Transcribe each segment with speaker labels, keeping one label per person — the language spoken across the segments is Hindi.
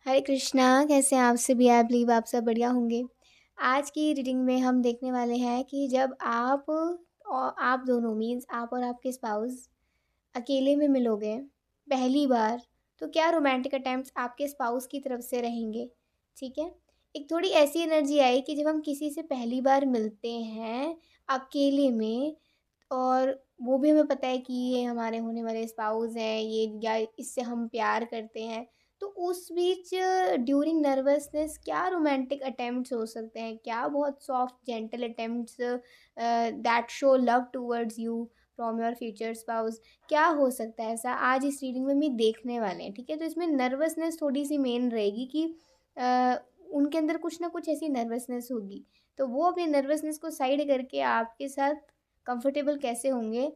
Speaker 1: हरे कृष्णा। कैसे हैं आप सभी? आई बिलीव आप सब बढ़िया होंगे। आज की रीडिंग में हम देखने वाले हैं कि जब आप और आप दोनों मीन्स आप और आपके स्पाउस अकेले में मिलोगे पहली बार, तो क्या रोमांटिक अटेम्प्ट्स आपके स्पाउस की तरफ से रहेंगे। ठीक है। एक थोड़ी ऐसी एनर्जी आई कि जब हम किसी से पहली बार मिलते हैं अकेले में, और वो भी हमें पता है कि ये हमारे होने वाले स्पाउस हैं, ये या इससे हम प्यार करते हैं, तो उस बीच ड्यूरिंग नर्वसनेस क्या रोमांटिक अटेम्प्ट्स हो सकते हैं, क्या बहुत soft gentle attempts that show love towards you from your future spouse, क्या हो सकता है ऐसा, आज इस रीडिंग में भी देखने वाले हैं। ठीक है। तो इसमें नर्वसनेस थोड़ी सी मेन रहेगी कि अ, उनके अंदर कुछ ना कुछ ऐसी नर्वसनेस होगी, तो वो अपनी नर्वसनेस को साइड करके आपके साथ कंफर्टेबल कैसे होंगे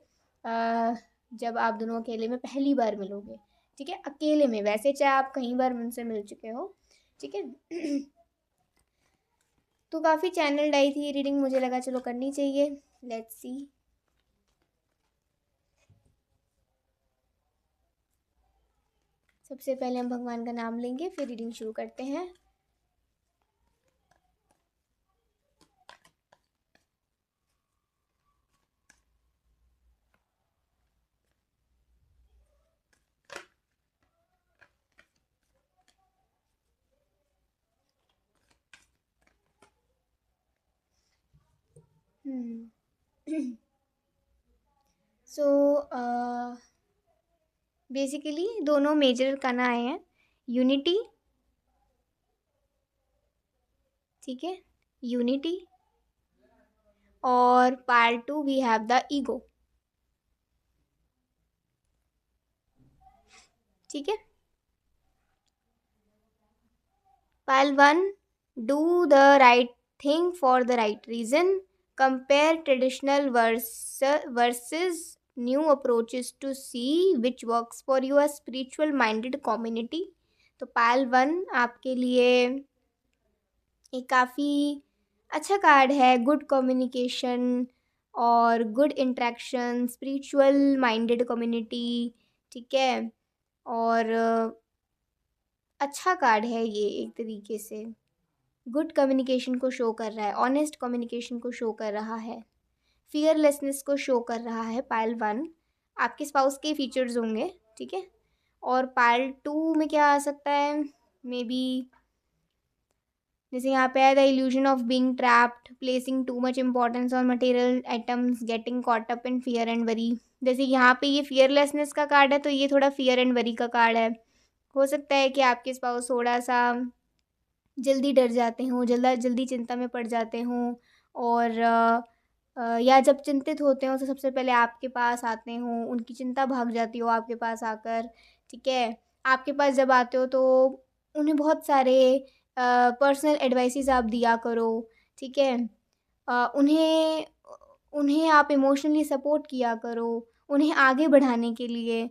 Speaker 1: जब आप दोनों अकेले में पहली बार मिलोगे। ठीक है। अकेले में, वैसे चाहे आप कई बार उनसे मिल चुके हो। ठीक है। तो काफ़ी चैनल्ड आई थी ये रीडिंग, मुझे लगा चलो करनी चाहिए। Let's see. सबसे पहले हम भगवान का नाम लेंगे, फिर रीडिंग शुरू करते हैं। सो बेसिकली दोनों मेजर करना आए हैं, यूनिटी। ठीक है। यूनिटी। और part two we have the ego. ठीक है। Pile 1, do the right thing for the right reason. Compare traditional versus new approaches to see which works for your spiritual minded community. तो पायल 1 आपके लिए एक काफ़ी अच्छा कार्ड है, गुड कम्युनिकेशन और good interaction, spiritual minded community. ठीक है। और अच्छा कार्ड है ये, एक तरीके से गुड कम्युनिकेशन को शो कर रहा है, ऑनेस्ट कम्युनिकेशन को शो कर रहा है, फियरलेसनेस को शो कर रहा है। पाइल 1 आपके स्पाउस के फीचर्स होंगे। ठीक है। और पाइल 2 में क्या आ सकता है, मे बी जैसे यहाँ पे है the illusion of being trapped, placing too much importance on material items, getting caught up in fear and worry. जैसे यहाँ पे ये फियरलेसनेस का कार्ड है, तो ये थोड़ा फियर एंड वरी का कार्ड है। हो सकता है कि आपके स्पाउस थोड़ा सा जल्दी डर जाते हों, जल्दी चिंता में पड़ जाते हों, और या जब चिंतित होते हों तो सबसे पहले आपके पास आते हों, उनकी चिंता भाग जाती हो आपके पास आकर। ठीक है। आपके पास जब आते हो तो उन्हें बहुत सारे पर्सनल एडवाइसेस आप दिया करो। ठीक है। उन्हें उन्हें आप इमोशनली सपोर्ट किया करो, उन्हें आगे बढ़ाने के लिए।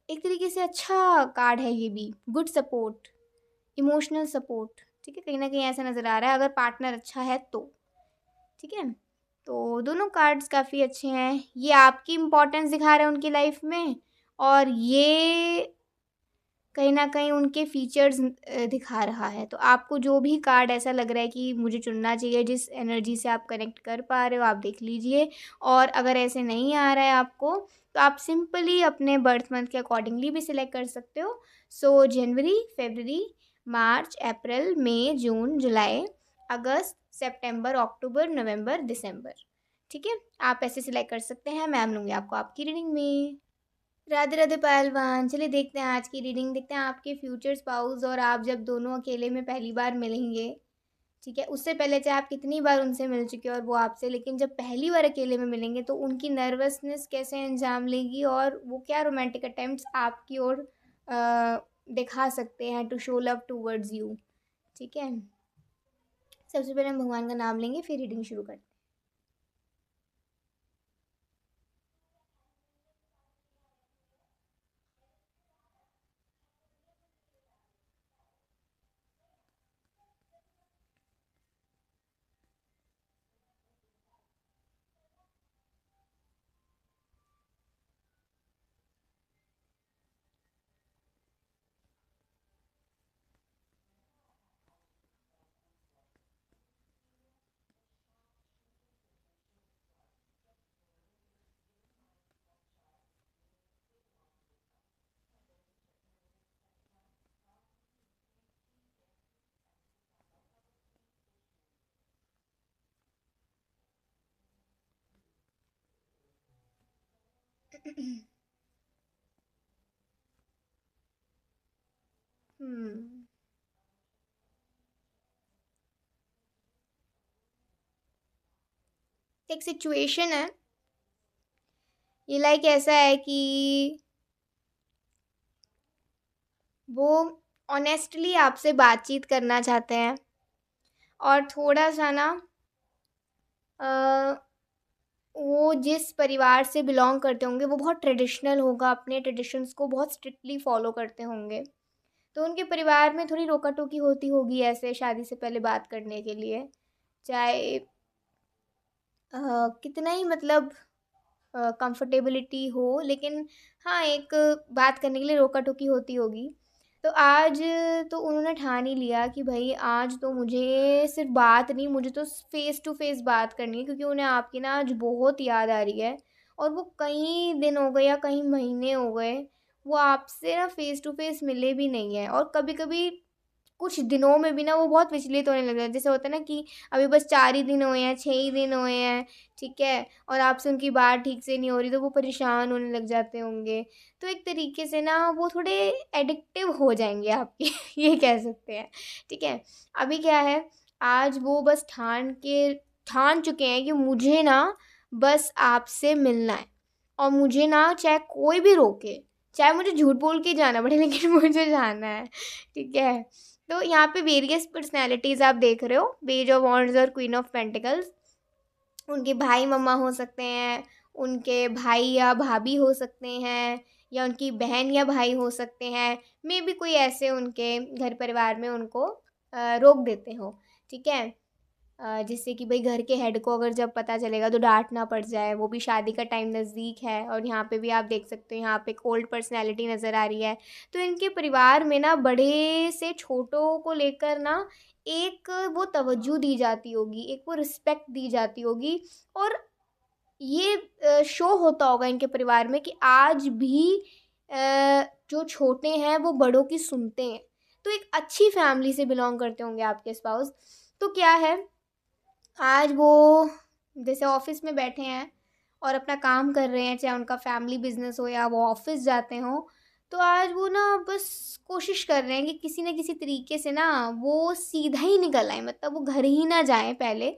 Speaker 1: एक तरीके से अच्छा कार्ड है ये भी, गुड सपोर्ट, इमोशनल सपोर्ट। ठीक है। कहीं ना कहीं ऐसा नज़र आ रहा है अगर पार्टनर अच्छा है तो। ठीक है। तो दोनों कार्ड्स काफ़ी अच्छे हैं, ये आपकी इम्पोर्टेंस दिखा रहे हैं उनकी लाइफ में, और ये कहीं ना कहीं उनके फीचर्स दिखा रहा है। तो आपको जो भी कार्ड ऐसा लग रहा है कि मुझे चुनना चाहिए, जिस एनर्जी से आप कनेक्ट कर पा रहे हो आप देख लीजिए। और अगर ऐसे नहीं आ रहा है आपको, तो आप सिंपली अपने बर्थ मंथ के अकॉर्डिंगली भी सिलेक्ट कर सकते हो। सो जनवरी, फरवरी, मार्च, अप्रैल, मई, जून, जुलाई, अगस्त, सितंबर, अक्टूबर, नवंबर, दिसंबर। ठीक है। आप ऐसे सिलेक्ट कर सकते हैं, मैम लूँगी आपको आपकी रीडिंग में। राधे राधे पहलवान। चलिए देखते हैं आज की रीडिंग, देखते हैं आपके फ्यूचर स्पाउस और आप जब दोनों अकेले में पहली बार मिलेंगे। ठीक है। उससे पहले चाहे आप कितनी बार उनसे मिल चुके हो और वो आपसे, लेकिन जब पहली बार अकेले में मिलेंगे तो उनकी नर्वसनेस कैसे अंजाम लेगी, और वो क्या रोमांटिक अटेम्प्ट्स आपकी ओर दिखा सकते हैं to show love towards you. ठीक है। सबसे पहले हम भगवान का नाम लेंगे, फिर रीडिंग शुरू करते हैं। हम्म। एक सिचुएशन है, ये लाइक ऐसा है कि वो ऑनेस्टली आपसे बातचीत करना चाहते हैं, और थोड़ा सा ना अ, वो जिस परिवार से बिलोंग करते होंगे वो बहुत ट्रेडिशनल होगा, अपने ट्रेडिशंस को बहुत स्ट्रिक्टली फॉलो करते होंगे। तो उनके परिवार में थोड़ी रोका टोकी होती होगी ऐसे शादी से पहले बात करने के लिए, चाहे कितना ही मतलब कंफर्टेबिलिटी हो, लेकिन हाँ एक बात करने के लिए रोका टोकी होती होगी। तो आज तो उन्होंने ठान ही लिया कि भाई आज तो मुझे सिर्फ बात नहीं, मुझे तो फेस टू फेस बात करनी है, क्योंकि उन्हें आपकी ना आज बहुत याद आ रही है। और वो कई दिन हो गए या कई महीने हो गए, वो आपसे ना फेस टू फेस मिले भी नहीं है। और कभी कभी कुछ दिनों में भी ना वो बहुत विचलित होने लग जाते हैं। जैसे होता है ना कि अभी बस 4 ही दिन हुए हैं, 6 ही दिन हुए हैं, ठीक है? और आपसे उनकी बात ठीक से नहीं हो रही तो वो परेशान होने लग जाते होंगे। तो एक तरीके से ना वो थोड़े एडिक्टिव हो जाएँगे आपके ये कह सकते हैं, ठीक है? अभी क्या है, आज वो बस ठान चुके हैं कि मुझे ना बस आपसे मिलना है, और मुझे ना चाहे कोई भी रोके, चाहे मुझे झूठ बोल के जाना पड़े लेकिन मुझे जाना है, ठीक है? तो यहाँ पे वेरियस पर्सनैलिटीज़ आप देख रहे हो, पेज ऑफ वॉन्ड्स और क्वीन ऑफ पेंटिकल्स। उनके भाई मम्मा हो सकते हैं, उनके भाई या भाभी हो सकते हैं, या उनकी बहन या भाई हो सकते हैं। मे बी कोई ऐसे उनके घर परिवार में उनको रोक देते हो, ठीक है? जिससे कि भाई घर के हेड को अगर जब पता चलेगा तो डांट ना पड़ जाए, वो भी शादी का टाइम नज़दीक है। और यहाँ पे भी आप देख सकते हो, यहाँ पे एक ओल्ड पर्सनैलिटी नज़र आ रही है। तो इनके परिवार में ना बड़े से छोटों को लेकर ना एक वो तवज्जो दी जाती होगी, एक वो रिस्पेक्ट दी जाती होगी। और ये शो होता होगा इनके परिवार में कि आज भी जो छोटे हैं वो बड़ों की सुनते हैं। तो एक अच्छी फैमिली से बिलोंग करते होंगे आपके स्पाउस। तो क्या है, आज वो जैसे ऑफिस में बैठे हैं और अपना काम कर रहे हैं, चाहे उनका फैमिली बिजनेस हो या वो ऑफिस जाते हों, तो आज वो ना बस कोशिश कर रहे हैं कि किसी न किसी तरीके से ना वो सीधा ही निकल आए, मतलब वो घर ही ना जाएं, पहले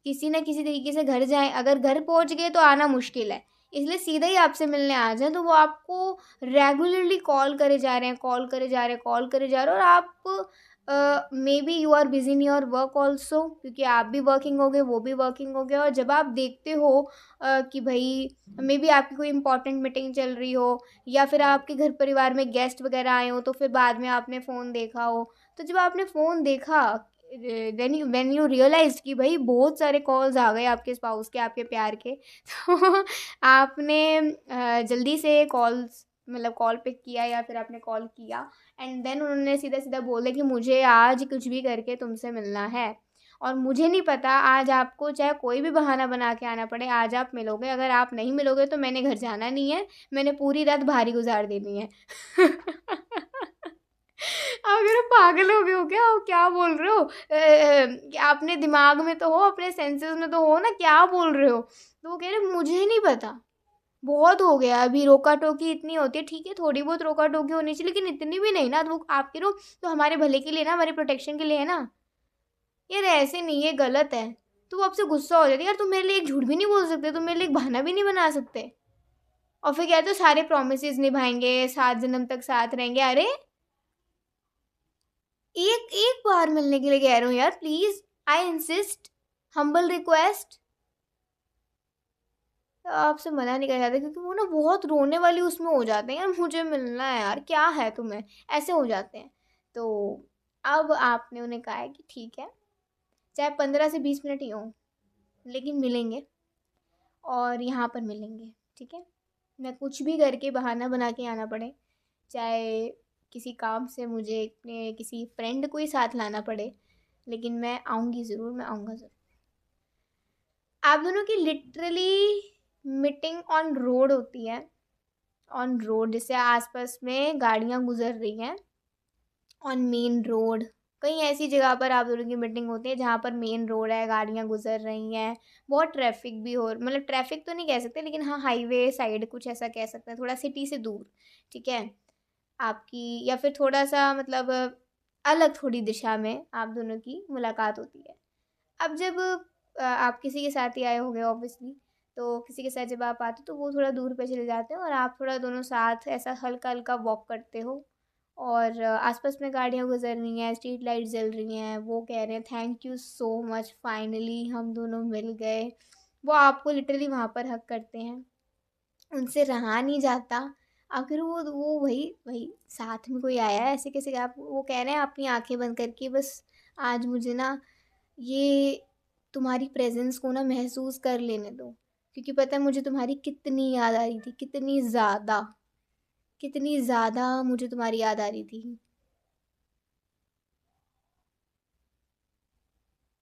Speaker 1: किसी न किसी तरीके से घर जाएं। अगर घर पहुंच गए तो आना मुश्किल है, इसलिए सीधा ही आपसे मिलने आ जाएं। तो वो आपको रेगुलरली कॉल करे जा रहे हैं, कॉल करे जा रहे हैं, कॉल करे जा रहे हैं। और आप maybe you are busy in your work also, क्योंकि आप भी वर्किंग हो गए, वो भी वर्किंग हो गया। और जब आप देखते हो कि भाई मे बी आपकी कोई इंपॉर्टेंट मीटिंग चल रही हो, या फिर आपके घर परिवार में गेस्ट वगैरह आए हो, तो फिर बाद में आपने फ़ोन देखा हो। तो जब आपने फ़ोन देखा, व्हेन यू रियलाइज्ड कि भाई बहुत सारे कॉल्स आ गए आपके स्पाउस के, आपके प्यार के तो आपने जल्दी से कॉल्स मतलब कॉल पिक किया, या फिर आपने कॉल किया। एंड देन उन्होंने सीधा सीधा बोला कि मुझे आज कुछ भी करके तुमसे मिलना है, और मुझे नहीं पता आज आपको चाहे कोई भी बहाना बना के आना पड़े, आज आप मिलोगे। अगर आप नहीं मिलोगे तो मैंने घर जाना नहीं है, मैंने पूरी रात भारी गुजार देनी है। अगर आप पागल हो गए हो क्या, आप क्या बोल रहे हो? आपने दिमाग में तो हो, अपने सेंसेस में तो हो ना, क्या बोल रहे हो? तो वो कह रहे मुझे नहीं पता, बहुत हो गया अभी, रोका टोकी इतनी होती है, ठीक है थोड़ी बहुत रोका टोकी होनी चाहिए, लेकिन इतनी भी नहीं ना। तो वो आपके लोग तो हमारे भले के लिए ना, हमारे प्रोटेक्शन के लिए है ना, यार ऐसे नहीं, ये गलत है। तो वो आपसे गुस्सा हो जाती है, यार तुम मेरे लिए एक झूठ भी नहीं बोल सकते, तुम मेरे लिए एक बहाना भी नहीं बना सकते। और फिर कहते हो सारे प्रोमिसेस निभाएंगे, 7 जन्म तक साथ रहेंगे। अरे एक एक बार मिलने के लिए कह रहा हूँ यार, please, I insist, humble request. आपसे मना नहीं कर सकते, क्योंकि वो ना बहुत रोने वाली उसमें हो जाते हैं, यार मुझे मिलना है, यार क्या है तुम्हें, ऐसे हो जाते हैं। तो अब आपने उन्हें कहा है कि ठीक है, चाहे 15 से 20 मिनट ही हो, लेकिन मिलेंगे, और यहाँ पर मिलेंगे, ठीक है? मैं कुछ भी करके बहाना बना के आना पड़े, चाहे किसी काम से मुझे अपने किसी फ्रेंड को ही साथ लाना पड़े, लेकिन मैं आऊँगी ज़रूर, मैं आऊँगा ज़रूर। आप दोनों की लिटरली मीटिंग ऑन रोड होती है, ऑन रोड, जैसे आसपास में गाड़ियाँ गुजर रही हैं, ऑन मेन रोड, कहीं ऐसी जगह पर आप दोनों की मीटिंग होती है जहाँ पर मेन रोड है, गाड़ियाँ गुज़र रही हैं, बहुत ट्रैफ़िक भी हो मतलब ट्रैफ़िक तो नहीं कह सकते लेकिन हाँ, हाईवे साइड कुछ ऐसा कह सकते हैं, थोड़ा सिटी से दूर, ठीक है? आपकी या फिर थोड़ा-सा मतलब अलग थोड़ी दिशा में आप दोनों की मुलाकात होती है। अब जब आप किसी के साथ ही आए होंगे ऑब्वियसली, तो किसी के साथ जब आप आते हो तो वो थोड़ा दूर पे चले जाते हो और आप थोड़ा दोनों साथ ऐसा हल्का-हल्का वॉक करते हो और आस-पास में गाड़ियाँ गुज़र रही हैं, स्ट्रीट लाइट जल रही हैं, वो कह रहे हैं thank you so much finally हम दोनों मिल गए। वो आपको लिटरली वहाँ पर हग करते हैं। उनसे रहा नहीं जाता। आखिर वो वही वही साथ में कोई आया है ऐसे कैसे आप वो कह रहे हैं अपनी आँखें बंद करके बस आज मुझे ना ये तुम्हारी प्रेज़ेंस को ना महसूस कर लेने दो। क्योंकि पता है मुझे तुम्हारी कितनी याद आ रही थी, कितनी ज़्यादा मुझे तुम्हारी याद आ रही थी।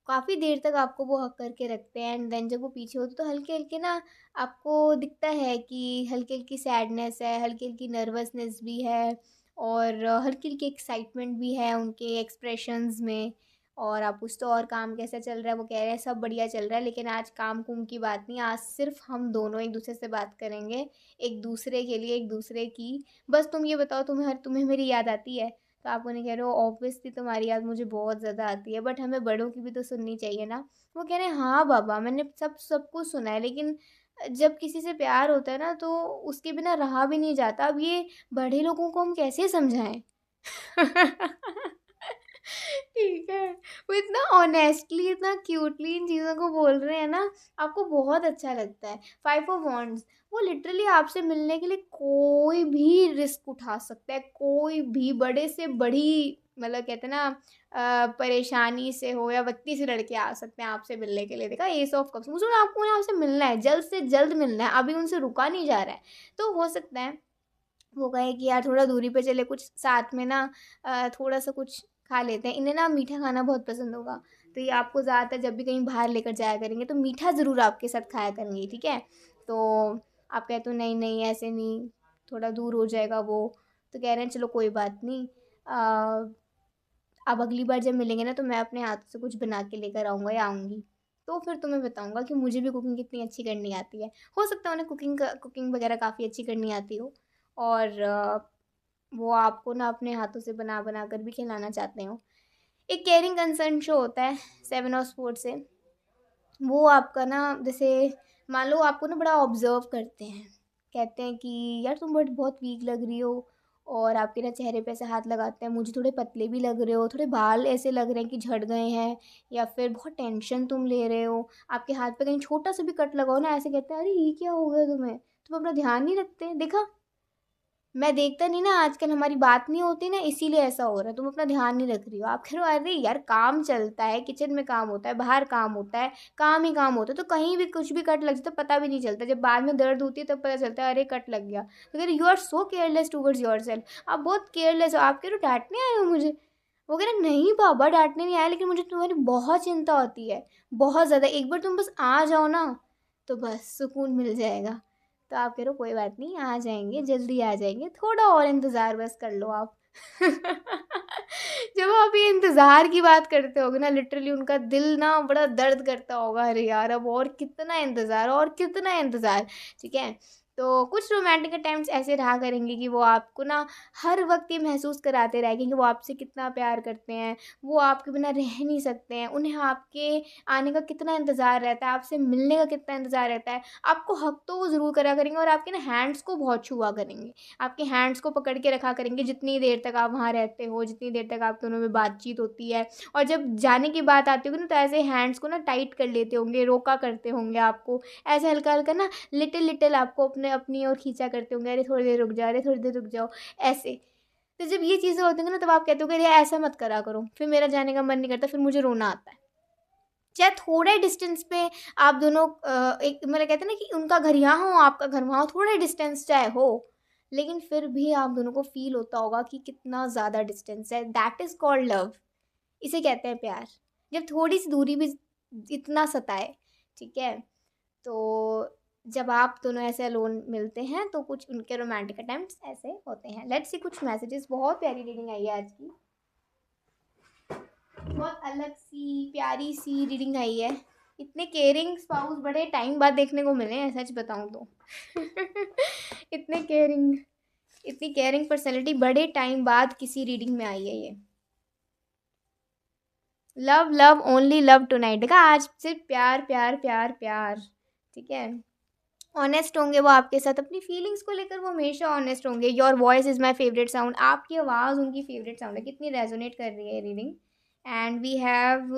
Speaker 1: काफ़ी देर तक आपको वो हग करके रखते हैं एंड देन जब वो पीछे होते तो हल्के-हल्के ना आपको दिखता है कि हल्की-हल्की सैडनेस है, हल्की-हल्की नर्वसनेस भी है और हल्की-हल्की एक्साइटमेंट भी है उनके एक्सप्रेशंस में और आप पूछते हो और काम कैसा चल रहा है? वो कह रहे हैं सब बढ़िया चल रहा है लेकिन आज काम-कुम की बात नहीं, आज सिर्फ़ हम दोनों एक-दूसरे से बात करेंगे, एक-दूसरे के लिए, एक-दूसरे की बस तुम ये बताओ तुम्हें मेरी याद आती है? तो आप उन्हें कह रहे हो ऑब्वियसली तुम्हारी याद मुझे बहुत ज़्यादा आती है बट हमें बड़ों की भी तो सुननी चाहिए ना। वो कह रहे हैं हाँ बाबा मैंने सब कुछ सुना है लेकिन जब किसी से प्यार होता है ना तो उसके बिना रहा भी नहीं जाता। अब ये बड़े लोगों को हम कैसे समझाएँ? ठीक है। वो इतना ऑनेस्टली, इतना क्यूटली इन चीज़ों को बोल रहे हैं ना, आपको बहुत अच्छा लगता है। 5 ऑफ वांड्स वो लिटरली आपसे मिलने के लिए कोई भी रिस्क उठा सकता है, कोई भी बड़े से बड़ी मतलब कहते हैं ना परेशानी से हो या बत्ती से लड़के आ सकते हैं आपसे मिलने के लिए। देखा एस ऑफ कप्स मुझे आपको ना आपसे मिलना है, जल्द से जल्द मिलना है, अभी उनसे रुका नहीं जा रहा है। तो हो सकता है वो कहे कि यार थोड़ा दूरी पे चले कुछ साथ में ना थोड़ा-सा कुछ खा लेते हैं। इन्हें ना मीठा खाना बहुत पसंद होगा, तो ये आपको ज़्यादातर जब भी कहीं बाहर लेकर जाया करेंगे तो मीठा ज़रूर आपके साथ खाया करेंगे, ठीक है? तो आप कहते हो नहीं, नहीं ऐसे नहीं, थोड़ा दूर हो जाएगा वो। तो कह रहे हैं चलो कोई बात नहीं अब अगली बार जब मिलेंगे ना तो मैं अपने हाथ से कुछ बना के लेकर आऊँगा या आऊँगी। तो फिर तुम्हें बताऊँगा कि मुझे भी कुकिंग कितनी अच्छी करनी आती है। हो सकता है उन्हें कुकिंग वगैरह काफ़ी अच्छी करनी आती हो और वो आपको ना अपने हाथों से बना-बना कर भी खिलाना चाहते हो। एक केयरिंग कंसर्न शो होता है 7 ऑफ स्पोर्ट्स से, वो आपका ना जैसे मान लो आपको ना बड़ा ऑब्ज़र्व करते हैं। कहते हैं कि यार तुम बहुत वीक लग रही हो और आपके ना चेहरे पे ऐसे हाथ लगाते हैं, मुझे थोड़े पतले भी लग रहे हो, थोड़े बाल ऐसे लग रहे हैं कि झड़ गए हैं या फिर बहुत टेंशन तुम ले रहे हो। आपके हाथ पे कहीं छोटा-सा भी कट लगा हो ना ऐसे कहते हैं, "अरे ये क्या हो गया तुम्हें? तुम अपना ध्यान नहीं रखते? देखा?" मैं देखता नहीं ना आजकल हमारी बात नहीं होती ना इसीलिए ऐसा हो रहा है, तुम अपना ध्यान नहीं रख रही हो। आप कह रहे हो अरे यार काम चलता है, किचन में काम होता है, बाहर काम होता है, काम ही काम होता है, तो कहीं भी कुछ भी कट लग जाता है पता भी नहीं चलता। जब बाद में दर्द होती है तब पता चलता है अरे कट लग गया। तो कह रहे you are so careless towards yourself आप बहुत केयरलेस हो। आप कह रहे हो डाँटने आए हो मुझे? वो कह रहे नहीं बाबा डाँटने नहीं आया लेकिन मुझे तुम्हारी बहुत चिंता होती है, बहुत ज़्यादा। एक बार तुम बस आ जाओ ना, तो बस सुकून मिल जाएगा। तो आप कह रहे हो कोई बात नहीं आ जाएँगे, जल्दी आ जाएँगे, थोड़ा और इंतज़ार बस कर लो आप। जब आप ये इंतज़ार की बात करते होगे ना लिटरली उनका दिल ना बड़ा दर्द करता होगा, अरे यार अब और कितना इंतज़ार, ठीक है? तो कुछ रोमांटिक अटेम्प्ट्स ऐसे रहा करेंगे कि वो आपको ना हर वक़्त ये महसूस कराते रहेंगे कि वो आपसे कितना प्यार करते हैं, वो आपके बिना रह नहीं सकते हैं, उन्हें आपके आने का कितना इंतज़ार रहता है, आपसे मिलने का कितना इंतज़ार रहता है। आपको हग तो वो ज़रूर करा करेंगे और आपके ना हैंड्स को बहुत छुआ करेंगे। आपके हैंड्स को पकड़ के रखा करेंगे जितनी देर तक आप वहाँ रहते हो, जितनी देर तक आप दोनों में बातचीत होती है और जब जाने की बात आती होगी ना तो ऐसे हैंड्स को ना टाइट कर लेते होंगे, रोका करते होंगे आपको। ऐसे हल्का-हल्का ना लिटिल-लिटिल आपको अपनी ओर खींचा करते होंगे, "अरे थोड़ी देर रुक जाओ, अरे थोड़ी देर रुक जाओ।" ऐसे। तो जब ये चीज़ें होती हैं ना तब आप कहते हो कि अरे ऐसा मत करा करो, फिर मेरा जाने का मन नहीं करता, फिर मुझे रोना आता है। चाहे थोड़े डिस्टेंस पे आप दोनों एक मतलब कहते हैं ना कि उनका घर यहाँ हो, आपका घर वहाँ हो, थोड़े डिस्टेंस चाहे हो, लेकिन फिर भी आप दोनों को फ़ील होता होगा कि कितना ज़्यादा डिस्टेंस है, दैट इज़ कॉल्ड लव। इसे कहते हैं प्यार। जब थोड़ी-सी दूरी भी इतना सताए, ठीक है? तो जब आप दोनों ऐसे अलोन मिलते हैं, तो कुछ उनके रोमांटिक अटेम्प्ट्स ऐसे होते हैं। लेट्स सी कुछ मैसेजेस बहुत प्यारी रीडिंग आई है आज की। बहुत अलग सी प्यारी सी रीडिंग आई है। इतने केयरिंग स्पाउस बड़े टाइम बाद देखने को मिले हैं, सच बताऊं तो। इतने केयरिंग, इतनी केयरिंग पर्सनैलिटी बड़े टाइम बाद किसी रीडिंग में आई है ये। Love love only love tonight, देखा, आज सिर्फ प्यार प्यार प्यार प्यार। ठीक है, ऑनेस्ट होंगे वो आपके साथ, अपनी फीलिंग्स को लेकर वो हमेशा ऑनेस्ट होंगे। Your voice is my favourite sound, आपकी आवाज़ उनकी फेवरेट साउंड है। कितनी रेजोनेट कर रही है reading. And we have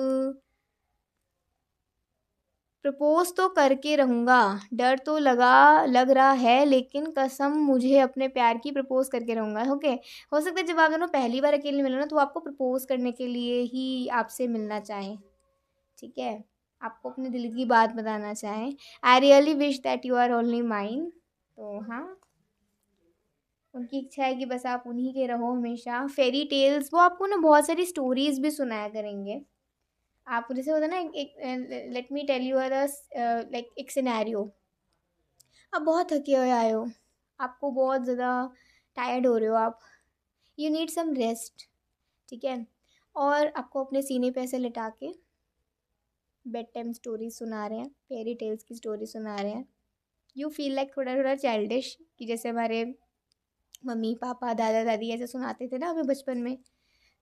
Speaker 1: propose तो करके रहूँगा, डर तो लग रहा है, लेकिन कसम मुझे अपने प्यार की प्रपोज करके रहूँगा। ओके, हो सकता है जब आप दोनों पहली बार अकेले मिलो ना, तो वो आपको प्रपोज करने के लिए ही आपसे मिलना चाहें। ठीक है, आपको अपने दिल की बात बताना चाहें। I really wish that you are only mine. तो हाँ, उनकी इच्छा है कि बस आप उन्हीं के रहो हमेशा। फेरी टेल्स, वो आपको ना बहुत सारी स्टोरीज भी सुनाया करेंगे। आप जैसे होता है ना, एक let me tell you like एक सिनेरियो। आप बहुत थके हुए आए हो, आपको बहुत ज़्यादा टायर्ड हो रहे हो आप, यू नीड सम रेस्ट। ठीक है, और आपको अपने सीने पे ऐसे लिटा के बेड टाइम स्टोरी सुना रहे हैं, फेरी टेल्स की स्टोरी सुना रहे हैं। यू फील लाइक थोड़ा थोड़ा चाइल्डिश, कि जैसे हमारे मम्मी पापा दादा दादी ऐसे सुनाते थे ना हमें बचपन में,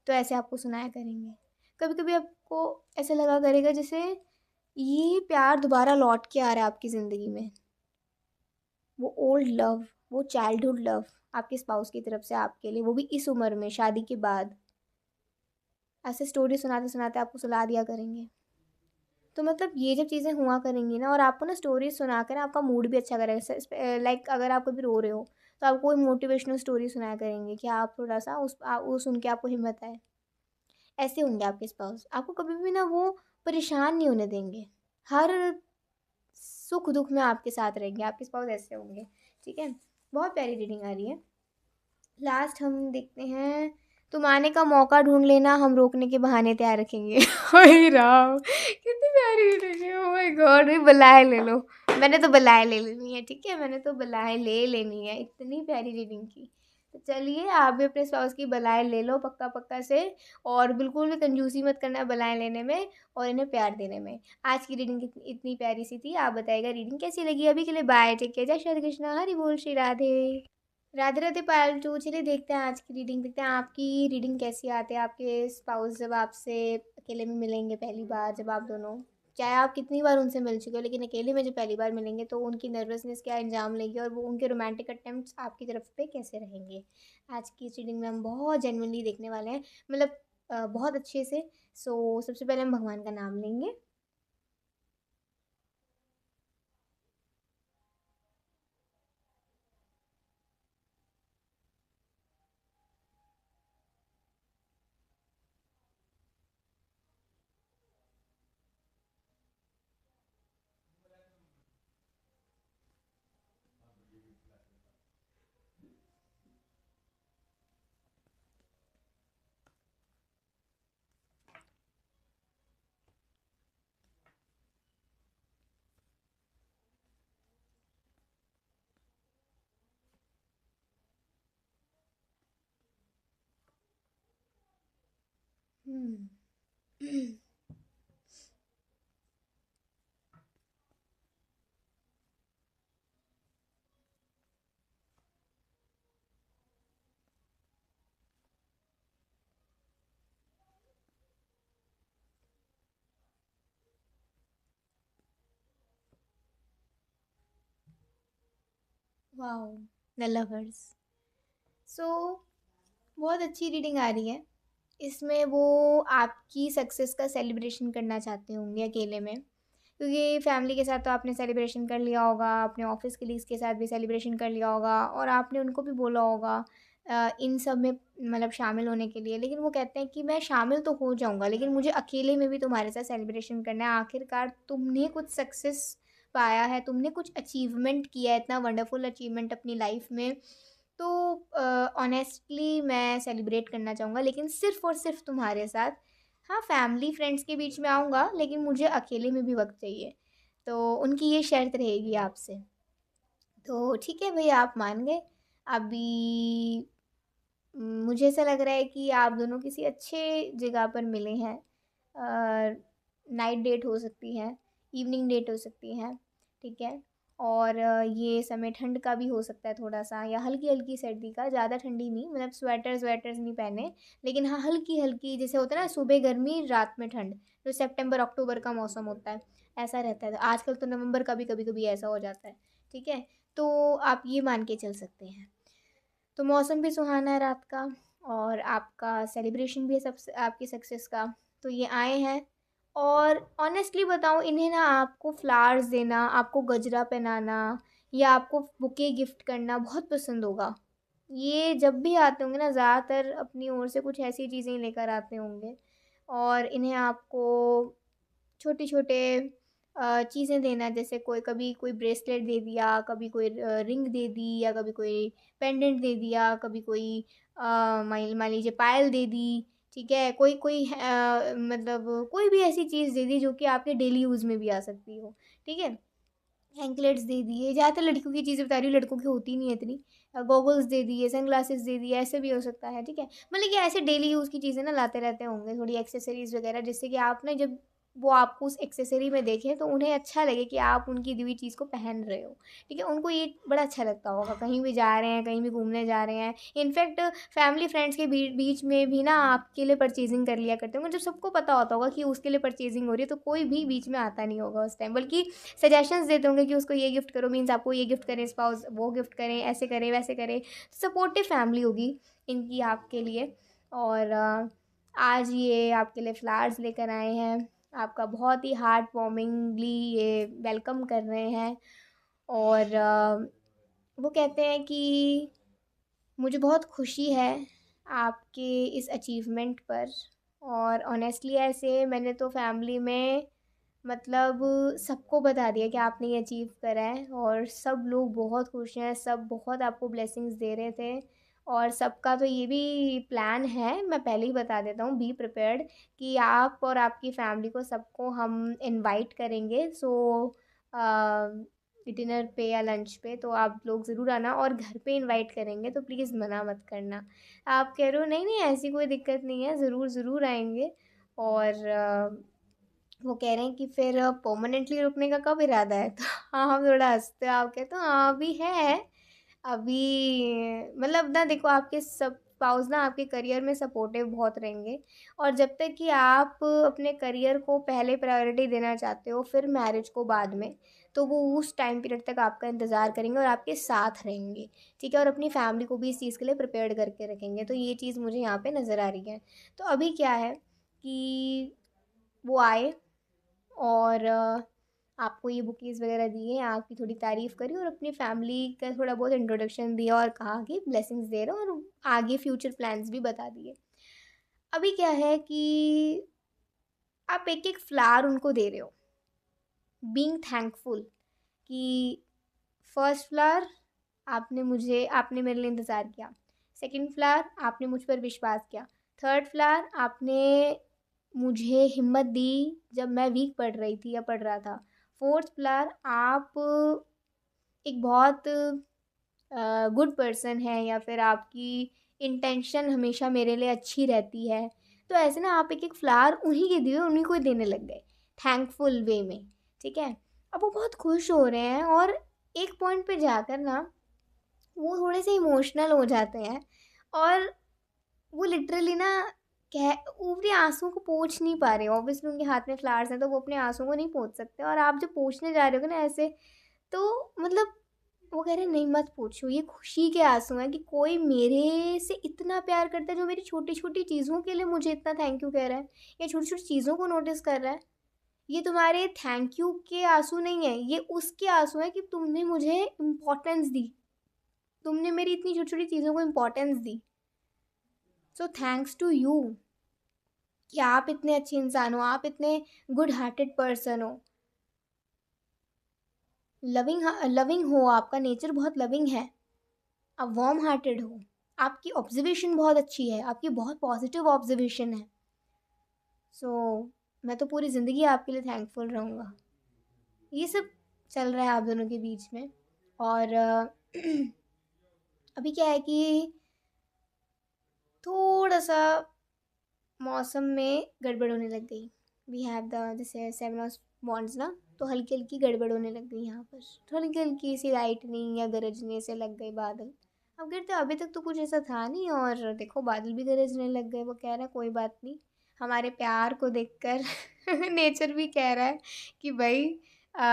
Speaker 1: तो ऐसे आपको सुनाया करेंगे। कभी कभी आपको ऐसा लगा करेगा जैसे ये प्यार दोबारा लौट के आ रहा है आपकी ज़िंदगी में। वो ओल्ड लव, वो चाइल्डहुड लव आपके स्पाउस की तरफ से आपके लिए, वो भी इस उम्र में शादी के बाद। ऐसे स्टोरी सुनाते सुनाते आपको सुला दिया करेंगे। तो मतलब ये जब चीज़ें हुआ करेंगी ना, और आपको ना स्टोरी सुना कर ना आपका मूड भी अच्छा करेगा। लाइक अगर आप कभी रो रहे हो, तो आपको कोई मोटिवेशनल स्टोरी सुनाया करेंगे कि आप थोड़ा सा वो सुन के आपको हिम्मत आए। ऐसे होंगे आपके स्पाउस, आपको कभी भी ना वो परेशान नहीं होने देंगे। हर सुख दुख में आपके साथ रहेंगे, आपके स्पाउस ऐसे होंगे। ठीक है, बहुत प्यारी रीडिंग आ रही है। लास्ट हम देखते हैं, तुम आने का मौका ढूंढ लेना, हम रोकने के बहाने तैयार रखेंगे। ओए राम, कितनी प्यारी रीडिंग है। ओह माय गॉड, बलाए ले लो। मैंने तो बलाए ले लेनी है। ठीक है, मैंने तो बलाए ले लेनी है, इतनी प्यारी रीडिंग की। तो चलिए, आप भी अपने स्पाउस की बलाए ले लो पक्का पक्का से। और बिल्कुल भी कंजूसी मत करना बलाएं लेने में और इन्हें प्यार देने में। आज की रीडिंग इतनी प्यारी सी थी। आप बताइएगा रीडिंग कैसी लगी। अभी के लिए बाय, टेक केयर, जय श्री कृष्णा, हरि बोल, श्री राधे। राधे राधे पायल टू। चलिए देखते हैं आज की रीडिंग, देखते हैं आपकी रीडिंग कैसी आती है। आपके स्पाउस जब आपसे अकेले में मिलेंगे पहली बार, जब आप दोनों, चाहे आप कितनी बार उनसे मिल चुके हो, लेकिन अकेले में जब पहली बार मिलेंगे तो उनकी नर्वसनेस क्या अंजाम लेगी, और वो उनके रोमांटिक अटेम्प्ट्स आपकी तरफ पे कैसे रहेंगे। आज की इस रीडिंग में हम बहुत जेन्युइनली देखने वाले हैं, मतलब बहुत अच्छे से। सो सबसे पहले हम भगवान का नाम लेंगे। Hmm. Wow, the lovers. So बहुत अच्छी रीडिंग आ रही है। इसमें वो आपकी सक्सेस का सेलिब्रेशन करना चाहते होंगे अकेले में, क्योंकि फैमिली के साथ तो आपने सेलिब्रेशन कर लिया होगा, अपने ऑफिस कलीग्स के साथ भी सेलिब्रेशन कर लिया होगा, और आपने उनको भी बोला होगा इन सब में मतलब शामिल होने के लिए। लेकिन वो कहते हैं कि मैं शामिल तो हो जाऊंगा, लेकिन मुझे अकेले में भी तुम्हारे साथ सेलिब्रेशन करना है। आखिरकार तुमने कुछ सक्सेस पाया है, तुमने कुछ अचीवमेंट किया है, इतना वंडरफुल अचीवमेंट अपनी लाइफ में। तो ऑनेस्टली मैं सेलिब्रेट करना चाहूँगा, लेकिन सिर्फ़ और सिर्फ तुम्हारे साथ। हाँ, फैमिली फ्रेंड्स के बीच में आऊँगा, लेकिन मुझे अकेले में भी वक्त चाहिए। तो उनकी ये शर्त रहेगी आपसे। तो ठीक है भई, आप मान गए। अभी मुझे ऐसा लग रहा है कि आप दोनों किसी अच्छे जगह पर मिले हैं, नाइट डेट हो सकती है, इवनिंग डेट हो सकती है, ठीक है। और ये समय ठंड का भी हो सकता है थोड़ा सा, या हल्की हल्की सर्दी का, ज़्यादा ठंडी नहीं, मतलब स्वेटर्स वेटर्स नहीं पहने, लेकिन हाँ हल्की हल्की, जैसे होता है ना सुबह गर्मी रात में ठंड, जो सितंबर अक्टूबर का मौसम होता है, ऐसा रहता है। तो आजकल तो नवंबर का भी कभी कभी ऐसा हो जाता है, ठीक है। तो आप ये मान के चल सकते हैं। तो मौसम भी सुहाना है रात का, और आपका सेलिब्रेशन भी है सब आपकी सक्सेस का। तो ये आए हैं, और ऑनेस्टली बताऊँ, इन्हें ना आपको फ्लावर्स देना, आपको गजरा पहनाना, या आपको बुके गिफ्ट करना बहुत पसंद होगा। ये जब भी आते होंगे ना, ज़्यादातर अपनी ओर से कुछ ऐसी चीज़ें ही लेकर आते होंगे, और इन्हें आपको छोटे छोटे चीज़ें देना, जैसे कोई कभी कोई ब्रेसलेट दे दिया, कभी कोई रिंग दे दी, या कभी कोई पेंडेंट दे दिया, कभी कोई मान मान लीजिए पायल दे दी, ठीक है। कोई कोई मतलब कोई भी ऐसी चीज़ दे दी जो कि आपके डेली यूज़ में भी आ सकती हो, ठीक है। एंकलेट्स दे दिए, ज़्यादातर लड़कियों की चीज़ें बता रही हूँ, लड़कों की होती नहीं है इतनी। गॉगल्स दे दिए, सनग्लासेस दे दिए, ऐसे भी हो सकता है, ठीक है। मतलब कि ऐसे डेली यूज़ की चीज़ें ना लाते रहते होंगे, थोड़ी एक्सेसरीज़ वगैरह, जिससे कि आप ना जब वो आपको उस एक्सेसरी में देखें तो उन्हें अच्छा लगे कि आप उनकी दी हुई चीज़ को पहन रहे हो, ठीक है। उनको ये बड़ा अच्छा लगता होगा, कहीं भी जा रहे हैं, कहीं भी घूमने जा रहे हैं, इनफैक्ट फैमिली फ्रेंड्स के बीच में भी ना आपके लिए परचेजिंग कर लिया करते होंगे, जब सबको पता होता होगा कि उसके लिए परचेजिंग हो रही है, तो कोई भी बीच में आता नहीं होगा उस टाइम, बल्कि सजेशंस देते होंगे कि उसको ये गिफ्ट करो, मीन्स आपको ये गिफ्ट करें, स्पाउस वो गिफ्ट करें, ऐसे करें वैसे करें। सपोर्टिव फैमिली होगी इनकी आपके लिए। और आज ये आपके लिए फ्लावर्स लेकर आए हैं, आपका बहुत ही हार्ट वार्मिंगली ये वेलकम कर रहे हैं। और वो कहते हैं कि मुझे बहुत खुशी है आपके इस अचीवमेंट पर। और ऑनेस्टली ऐसे मैंने तो फैमिली में मतलब सबको बता दिया कि आपने ये अचीव करा है, और सब लोग बहुत खुश हैं, सब बहुत आपको ब्लेसिंग्स दे रहे थे। और सबका तो ये भी प्लान है, मैं पहले ही बता देता हूँ, बी प्रिपेयर्ड, कि आप और आपकी फैमिली को सबको हम इनवाइट करेंगे। सो डिनर पे या लंच पे तो आप लोग ज़रूर आना, और घर पे इनवाइट करेंगे तो प्लीज़ मना मत करना। आप कह रहे हो नहीं नहीं ऐसी कोई दिक्कत नहीं है, ज़रूर ज़रूर आएंगे। और वो कह रहे हैं कि फिर परमानेंटली रुकने का कब इरादा है? तो हाँ, हम थोड़ा हँसते हैं, आप कहते हो हाँ, अभी है। अभी मतलब ना देखो, आपके सब स्पाउस ना आपके करियर में सपोर्टिव बहुत रहेंगे, और जब तक कि आप अपने करियर को पहले प्रायोरिटी देना चाहते हो, फिर मैरिज को बाद में, तो वो उस टाइम पीरियड तक आपका इंतज़ार करेंगे और आपके साथ रहेंगे, ठीक है। और अपनी फैमिली को भी इस चीज़ के लिए प्रिपेयर्ड करके रखेंगे, तो ये चीज़ मुझे यहाँ पे नज़र आ रही है। तो अभी क्या है कि वो आए, और आपको ये बुकीज़ वगैरह दिए, आपकी थोड़ी तारीफ़ करी, और अपनी फैमिली का थोड़ा बहुत इंट्रोडक्शन दिया, और कहा कि ब्लेसिंग्स दे रहे हो, और आगे फ्यूचर प्लान्स भी बता दिए। अभी क्या है कि आप एक एक फ्लावर उनको दे रहे हो, बीइंग थैंकफुल कि फर्स्ट फ्लावर आपने मेरे लिए इंतज़ार किया, सेकंड फ्लावर आपने मुझ पर विश्वास किया, थर्ड फ्लावर आपने मुझे हिम्मत दी जब मैं वीक पढ़ रही थी या पढ़ रहा था, फोर्थ फ्लावर आप एक बहुत गुड पर्सन है, या फिर आपकी इंटेंशन हमेशा मेरे लिए अच्छी रहती है। तो ऐसे ना आप एक एक फ्लावर उन्हीं के दिए, उन्हीं को ही देने लग गए, थैंकफुल वे में, ठीक है। अब वो बहुत खुश हो रहे हैं, और एक पॉइंट पे जाकर ना वो थोड़े से इमोशनल हो जाते हैं, और वो लिटरली ना कह वो अपने आँसुओं को पोंछ नहीं पा रहे, ऑब्वियसली उनके हाथ में फ्लावर्स हैं तो वो अपने आँसुओं को नहीं पोंछ सकते, और आप जब पोंछने जा रहे हो ना ऐसे, तो मतलब वो कह रहे हैं नहीं मत पूछो, ये खुशी के आंसू हैं कि कोई मेरे से इतना प्यार करता है, जो मेरी छोटी छोटी चीज़ों के लिए मुझे इतना थैंक यू कह रहा है, या छोटी छोटी चीज़ों को नोटिस कर रहा है। ये तुम्हारे थैंक यू के आंसू नहीं है, ये उसके आंसू हैं कि तुमने मुझे इम्पोर्टेंस दी, तुमने मेरी इतनी छोटी छोटी चीज़ों को इम्पोर्टेंस दी। सो थैंक्स टू यू कि आप इतने अच्छे इंसान हो, आप इतने गुड हार्टेड पर्सन हो, लविंग लविंग हो, आपका नेचर बहुत लविंग है, आप वार्म हार्टेड हो, आपकी ऑब्जर्वेशन बहुत अच्छी है, आपकी बहुत पॉजिटिव ऑब्जर्वेशन है। सो मैं तो पूरी ज़िंदगी आपके लिए थैंकफुल रहूँगा। ये सब चल रहा है आप दोनों के बीच में। और अभी क्या है कि थोड़ा सा मौसम में गड़बड़ होने लग गई, वी हैव द जैसे 7 ऑफ वॉन्ड्स ना, तो हल्की हल्की गड़बड़ होने लग गई यहाँ पर। तो हल्की हल्की सी लाइटनिंग या गरजने से लग गए बादल। अब कहते अभी तक तो कुछ ऐसा था नहीं, और देखो बादल भी गरजने लग गए। वो कह रहा है कोई बात नहीं, हमारे प्यार को देखकर नेचर भी कह रहा है कि भाई अ,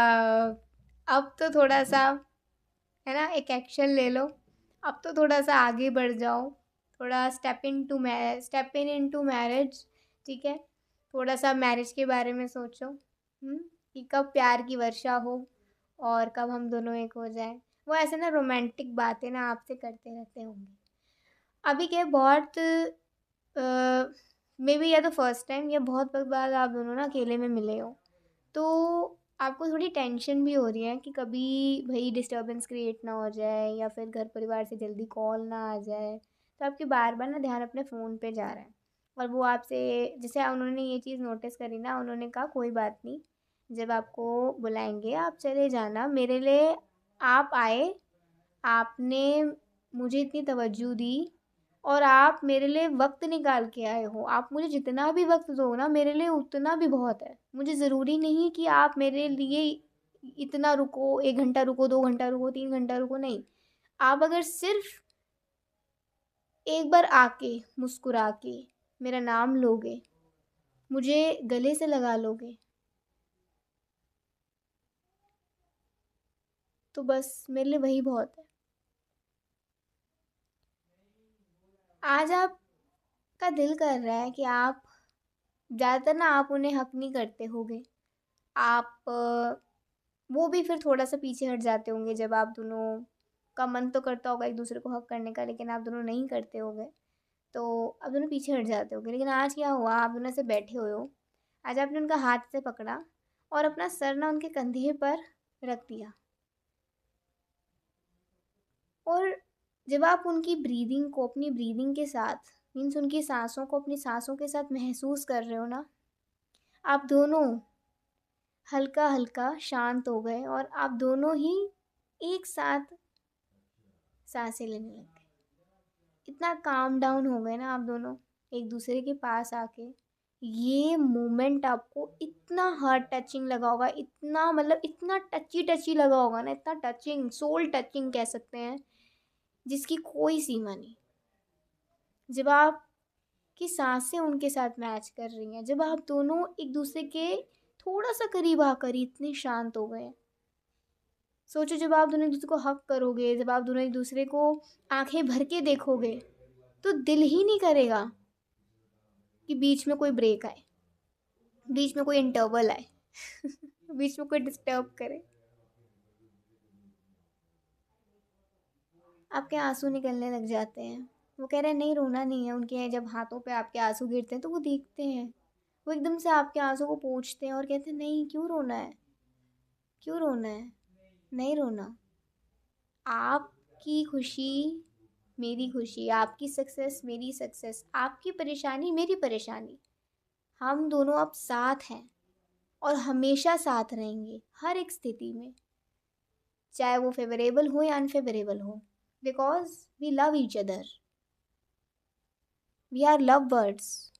Speaker 1: अब तो थोड़ा सा है ना, एक एक्शन ले लो। अब तो थोड़ा सा आगे बढ़ जाओ, थोड़ा स्टेप इन इनटू मैरिज। ठीक है, थोड़ा सा मैरिज के बारे में सोचो। कि कब प्यार की वर्षा हो और कब हम दोनों एक हो जाए। वो ऐसे ना रोमांटिक बातें ना आपसे करते रहते होंगे। अभी क्या है, बहुत मे बी या तो फर्स्ट टाइम या बहुत वक्त बाद आप दोनों ना अकेले में मिले हो, तो आपको थोड़ी टेंशन भी हो रही है कि कभी भाई डिस्टरबेंस क्रिएट ना हो जाए या फिर घर परिवार से जल्दी कॉल ना आ जाए। तो आपके बार बार ना ध्यान अपने फ़ोन पे जा रहा है। और वो आपसे, जैसे उन्होंने ये चीज़ नोटिस करी ना, उन्होंने कहा कोई बात नहीं, जब आपको बुलाएंगे आप चले जाना। मेरे लिए आप आए, आपने मुझे इतनी तवज्जो दी, और आप मेरे लिए वक्त निकाल के आए हो। आप मुझे जितना भी वक्त दो ना, मेरे लिए उतना भी बहुत है। मुझे ज़रूरी नहीं कि आप मेरे लिए इतना रुको, 1 घंटा रुको, 2 घंटा रुको, 3 घंटा रुको, नहीं। आप अगर सिर्फ एक बार आके मुस्कुरा के मेरा नाम लोगे, मुझे गले से लगा लोगे, तो बस मेरे लिए वही बहुत है। आज आपका दिल कर रहा है कि आप, ज़्यादातर ना आप उन्हें हक नहीं करते होगे। आप वो भी फिर थोड़ा सा पीछे हट जाते होंगे जब आप दोनों का मन तो करता होगा एक दूसरे को हक करने का, लेकिन आप दोनों नहीं करते होगे, तो आप दोनों पीछे हट जाते होगे। लेकिन आज क्या हुआ, आप दोनों से बैठे हुए हो। आज आपने उनका हाथ से पकड़ा और अपना सर ना उनके कंधे पर रख दिया। और जब आप उनकी ब्रीदिंग को अपनी ब्रीदिंग के साथ, मीन्स उनकी सांसों को अपनी सांसों के साथ महसूस कर रहे हो ना, आप दोनों हल्का हल्का शांत हो गए और आप दोनों ही एक साथ सांसें लेने लग गए। इतना काम डाउन हो गए ना आप दोनों एक दूसरे के पास आके। ये मोमेंट आपको इतना हार्ट टचिंग लगा होगा, इतना मतलब इतना टची टची लगा होगा ना, इतना टचिंग, सोल टचिंग कह सकते हैं, जिसकी कोई सीमा नहीं। जब आप की सांसें उनके साथ मैच कर रही हैं, जब आप दोनों एक दूसरे के थोड़ा सा करीब आकर ही इतने शांत हो गए। सोचो जब आप दोनों एक दूसरे को हक करोगे, जब आप दोनों एक दूसरे को आंखें भर के देखोगे, तो दिल ही नहीं करेगा कि बीच में कोई ब्रेक आए, बीच में कोई इंटरवल आए, बीच में कोई डिस्टर्ब करे। आपके आंसू निकलने लग जाते हैं। वो कह रहे हैं नहीं, रोना नहीं है। उनके जब हाथों पे आपके आंसू गिरते हैं तो वो देखते हैं, वो एकदम से आपके आंसू को पोंछते हैं और कहते हैं नहीं, क्यों रोना है, क्यों रोना है, नहीं रोना। आपकी खुशी मेरी खुशी, आपकी सक्सेस मेरी सक्सेस, आपकी परेशानी मेरी परेशानी। हम दोनों अब साथ हैं और हमेशा साथ रहेंगे हर एक स्थिति में, चाहे वो फेवरेबल हो या अनफेवरेबल हो, because we love each other, we are love birds.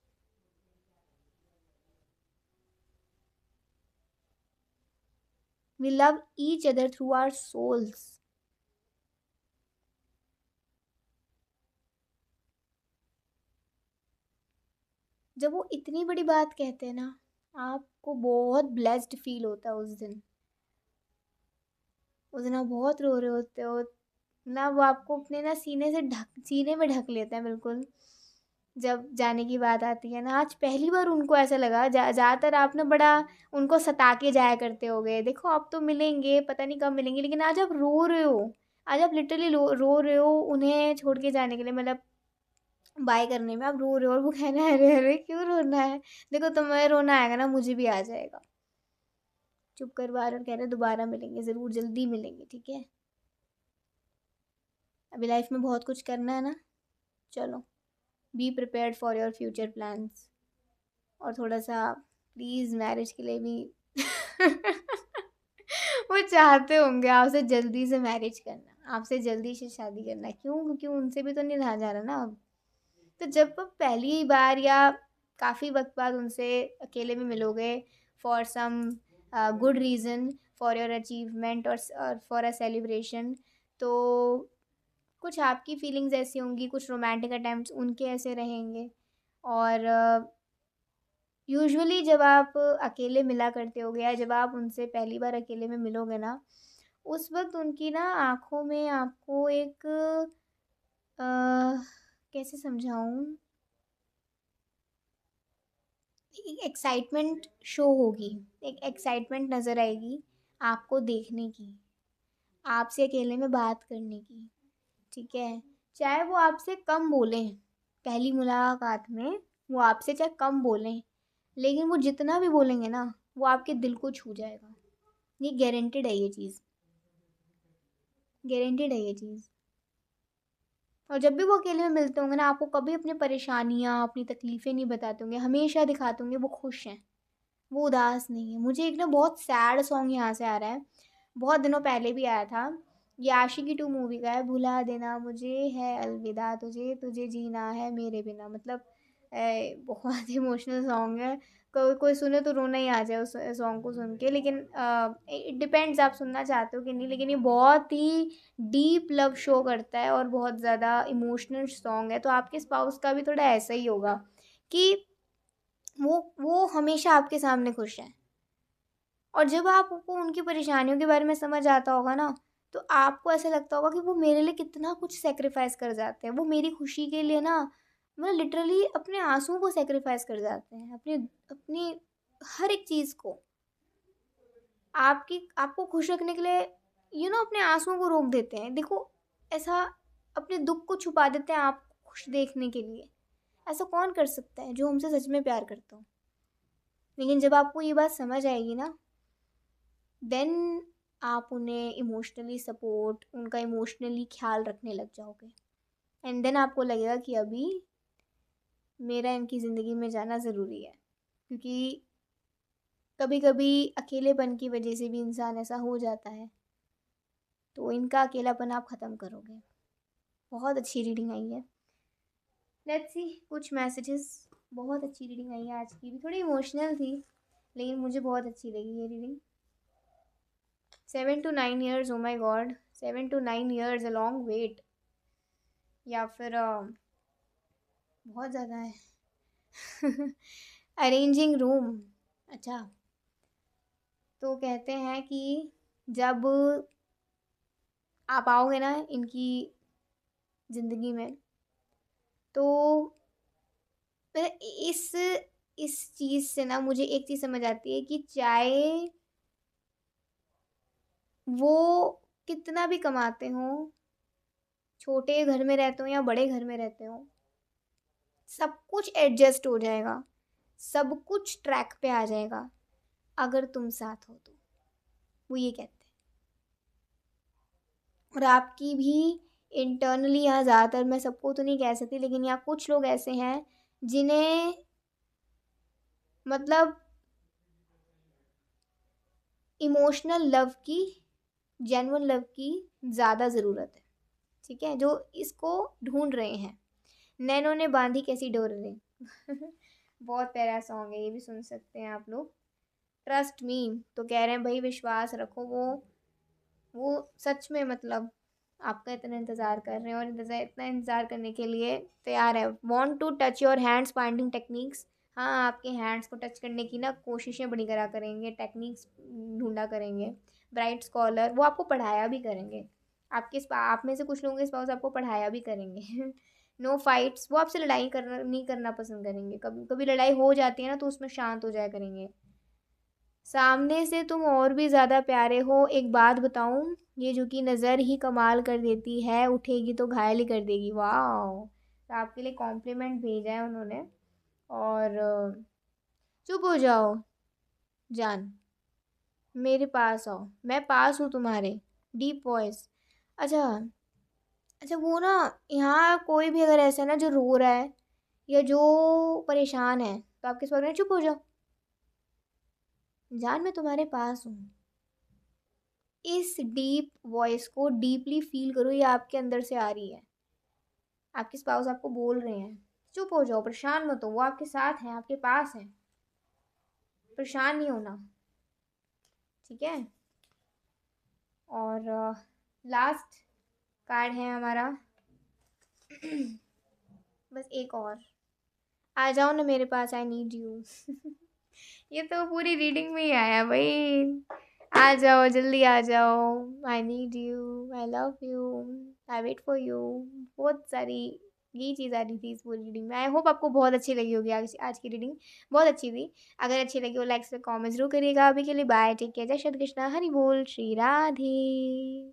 Speaker 1: We love each other through our souls. जब वो इतनी बड़ी बात कहते हैं ना, आपको बहुत ब्लेस्ड फील होता है उस दिन। उस दिन आप बहुत रो रहे होते हो ना, वो आपको अपने ना सीने में ढक लेते हैं बिल्कुल। जब जाने की बात आती है ना, आज पहली बार उनको ऐसा लगा। ज़्यादातर आप ना बड़ा उनको सता के जाया करते होगे, देखो अब तो मिलेंगे, पता नहीं कब मिलेंगे, लेकिन आज आप रो रहे हो। आज आप लिटरली रो रहे हो उन्हें छोड़ के जाने के लिए, मतलब बाय करने में आप रो रहे हो, और वो कह रहे हैं अरे अरे क्यों रोना है, देखो तुम्हें रोना आएगा ना मुझे भी आ जाएगा। चुप करवा रहे और कह रहे दोबारा मिलेंगे, ज़रूर जल्दी मिलेंगे, ठीक है। अभी लाइफ में बहुत कुछ करना है ना, चलो be prepared for your future plans. और थोड़ा सा प्लीज़ मैरिज के लिए भी वो चाहते होंगे आपसे जल्दी से मैरिज करना, आपसे जल्दी से शादी करना। क्यों? क्योंकि उनसे भी तो नहीं रहा जा रहा ना अब। तो जब वो पहली बार या काफ़ी वक्त बाद उनसे अकेले में मिलोगे for some good reason, for your achievement और फॉर अ सेलिब्रेशन। तो कुछ आपकी फीलिंग्स ऐसी होंगी, कुछ रोमांटिक अटेम्प्ट्स उनके ऐसे रहेंगे। और यूजुअली जब आप अकेले मिला करते होगे या जब आप उनसे पहली बार अकेले में मिलोगे ना, उस वक़्त उनकी ना आँखों में आपको एक अ, कैसे समझाऊँ? एक एक्साइटमेंट शो होगी, एक एक्साइटमेंट नज़र आएगी आपको देखने की, आपसे अकेले में बात करने की, ठीक है? चाहे वो आपसे कम बोलें, पहली मुलाकात में वो आपसे चाहे कम बोलें, लेकिन वो जितना भी बोलेंगे ना, वो आपके दिल को छू जाएगा। ये गारंटीड है ये चीज़, गारंटीड है ये चीज़। और जब भी वो अकेले में मिलते होंगे ना, आपको कभी अपनी परेशानियाँ, अपनी तकलीफ़ें नहीं बताते होंगे, हमेशा दिखाते होंगे वो खुश हैं, वो उदास नहीं है। मुझे एक ना बहुत सैड सॉन्ग यहाँ से आ रहा है, बहुत दिनों पहले भी आया था। ये आशिकी 2 मूवी का है, भुला देना मुझे है अलविदा तुझे, तुझे जीना है मेरे बिना। मतलब बहुत इमोशनल सॉन्ग है। कोई कोई सुने तो रोना ही आ जाए उस सॉन्ग को सुन के, लेकिन इट डिपेंड्स आप सुनना चाहते हो कि नहीं। लेकिन ये बहुत ही डीप लव शो करता है और बहुत ज़्यादा इमोशनल सॉन्ग है। तो आपके स्पाउस का भी थोड़ा ऐसा ही होगा कि वो हमेशा आपके सामने खुश हैं। और जब आपको उनकी परेशानियों के बारे में समझ आता होगा ना, तो आपको ऐसा लगता होगा कि वो मेरे लिए कितना कुछ सैक्रिफाइस कर जाते हैं। वो मेरी खुशी के लिए ना, मतलब लिटरली अपने आँसुओं को सैक्रिफाइस कर जाते हैं, अपनी अपनी हर एक चीज़ को। आपको खुश रखने के लिए अपने आँसुओं को रोक देते हैं। देखो, ऐसा अपने दुःख को छुपा देते हैं आपको खुश देखने के लिए। ऐसा कौन कर सकता है जो हमसे सच में प्यार करता हो? लेकिन जब आपको ये बात समझ आएगी ना, देन आप उन्हें इमोशनली सपोर्ट, उनका इमोशनली ख्याल रखने लग जाओगे। एंड देन आपको लगेगा कि अभी मेरा इनकी ज़िंदगी में जाना ज़रूरी है, क्योंकि कभी कभी अकेलेपन की वजह से भी इंसान ऐसा हो जाता है। तो इनका अकेलापन आप ख़त्म करोगे। बहुत अच्छी रीडिंग आई है। लेट्स सी कुछ मैसेजेस। बहुत अच्छी रीडिंग आई है आज की भी, थोड़ी इमोशनल थी लेकिन मुझे बहुत अच्छी लगी ये reading. 7 to 9 years, oh my god, 7 to 9 years, a long wait. या फिर बहुत ज़्यादा है। Arranging room. अच्छा, तो कहते हैं कि जब आप आओगे ना इनकी ज़िंदगी में, तो इस इस चीज़ से ना मुझे एक चीज़ समझ आती है कि चाहे वो कितना भी कमाते हों, छोटे घर में रहते हो या बड़े घर में रहते हो, सब कुछ एडजस्ट हो जाएगा, सब कुछ ट्रैक पे आ जाएगा अगर तुम साथ हो तो। वो ये कहते हैं। और आपकी भी इंटरनली, यहाँ ज़्यादातर, मैं सबको तो नहीं कह सकती, लेकिन यहाँ कुछ लोग ऐसे हैं जिन्हें मतलब इमोशनल लव की, जेन्युइन लव की ज़्यादा ज़रूरत है, ठीक है? जो इसको ढूंढ रहे हैं। नैनो ने बांधी कैसी डोर। बहुत प्यारा सॉन्ग है, ये भी सुन सकते हैं आप लोग। ट्रस्ट मी, तो कह रहे हैं भाई विश्वास रखो, वो सच में मतलब आपका इतना इंतज़ार कर रहे हैं और इतना इंतज़ार करने के लिए तैयार है। Want to touch your hands finding techniques. हाँ, आपके हैंड्स को टच करने की ना कोशिशें बड़ी करा करेंगे, टेक्निक्स ढूंढा करेंगे। ब्राइट स्कॉलर, वो आपको पढ़ाया भी करेंगे। आप में से कुछ लोगों के स्पाउस आपको पढ़ाया भी करेंगे। नो फाइट्स, वो आपसे लड़ाई करना नहीं करना पसंद करेंगे। कभी कभी लड़ाई हो जाती है ना, तो उसमें शांत हो जाया करेंगे। सामने से तुम और भी ज़्यादा प्यारे हो। एक बात बताऊं, ये जो कि नज़र ही कमाल कर देती है, उठेगी तो घायल ही कर देगी। वाह, तो आपके लिए कॉम्प्लीमेंट भेजा है उन्होंने। और चुप हो जाओ जान, मेरे पास आओ, मैं पास हूँ तुम्हारे। Deep voice. अच्छा, अच्छा, वो ना, यहाँ कोई भी अगर ऐसा है ना जो रो रहा है या जो परेशान है, तो आपके पास में चुप हो जाओ जान, मैं तुम्हारे पास हूँ। इस डीप वॉइस को डीपली फील करो, ये आपके अंदर से आ रही है। आपके स्पाउस आपको बोल रहे हैं चुप हो जाओ, परेशान मत हो, वो आपके साथ हैं, आपके पास हैं, परेशान नहीं होना, ठीक है। और लास्ट कार्ड है हमारा बस एक और, आ जाओ ना मेरे पास, आई नीड यू ये तो पूरी रीडिंग में ही आया भाई, आ जाओ जल्दी आ जाओ, I need you, I love you, I wait for you, बहुत सारी यही चीज़ आ रही थी इस पूरी रीडिंग में। आई होप आपको बहुत अच्छी लगी होगी, आज आज की रीडिंग बहुत अच्छी थी। अगर अच्छी लगी हो लाइक्स पे कॉमेंट जरूर करिएगा। अभी के लिए बाय, टेक केयर, जय श्री कृष्णा, हरि बोल, श्री राधे।